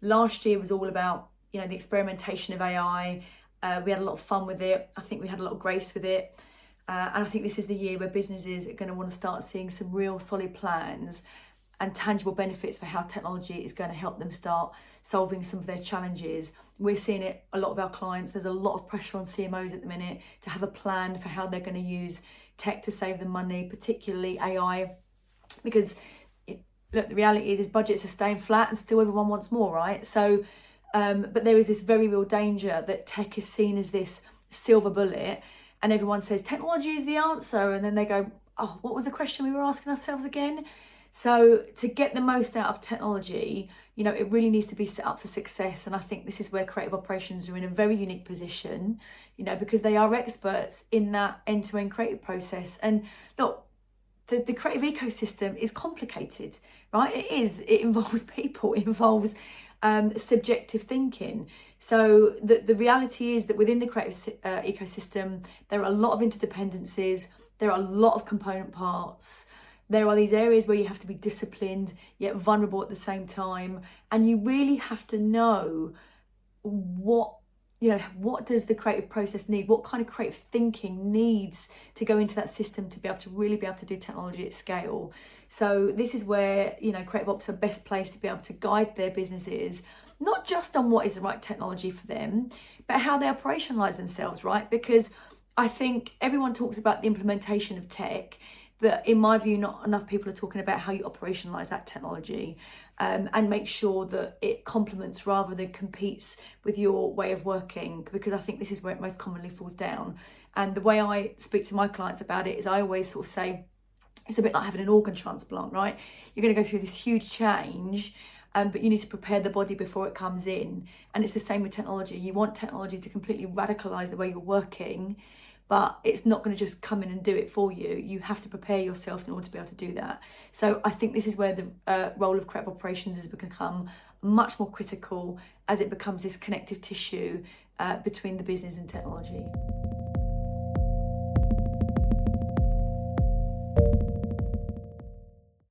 Last year was all about, the experimentation of AI. We had a lot of fun with it. I think we had a lot of grace with it. And I think this is the year where businesses are going to want to start seeing some real solid plans and tangible benefits for how technology is going to help them start solving some of their challenges. We're seeing it, a lot of our clients, there's a lot of pressure on CMOs at the minute to have a plan for how they're going to use tech to save them money, particularly AI, because look, the reality is budgets are staying flat and still everyone wants more, right? So, but there is this very real danger that tech is seen as this silver bullet, and everyone says technology is the answer, and then they go, oh, what was the question we were asking ourselves again? So to get the most out of technology, it really needs to be set up for success. And I think this is where creative operations are in a very unique position, because they are experts in that end-to-end creative process. And look, the creative ecosystem is complicated, right? It involves people, it involves subjective thinking. So the reality is that within the creative ecosystem, there are a lot of interdependencies, there are a lot of component parts. There are these areas where you have to be disciplined, yet vulnerable at the same time. And you really have to know what does the creative process need? What kind of creative thinking needs to go into that system to be able to do technology at scale? So this is where, creative ops are best placed to be able to guide their businesses, not just on what is the right technology for them, but how they operationalize themselves, right? Because I think everyone talks about the implementation of tech, but in my view, not enough people are talking about how you operationalize that technology and make sure that it complements rather than competes with your way of working, because I think this is where it most commonly falls down. And the way I speak to my clients about it is I always sort of say, it's a bit like having an organ transplant, right? You're going to go through this huge change, but you need to prepare the body before it comes in. And it's the same with technology. You want technology to completely radicalize the way you're working, but it's not going to just come in and do it for you. You have to prepare yourself in order to be able to do that. So I think this is where the role of creative operations has become much more critical as it becomes this connective tissue between the business and technology.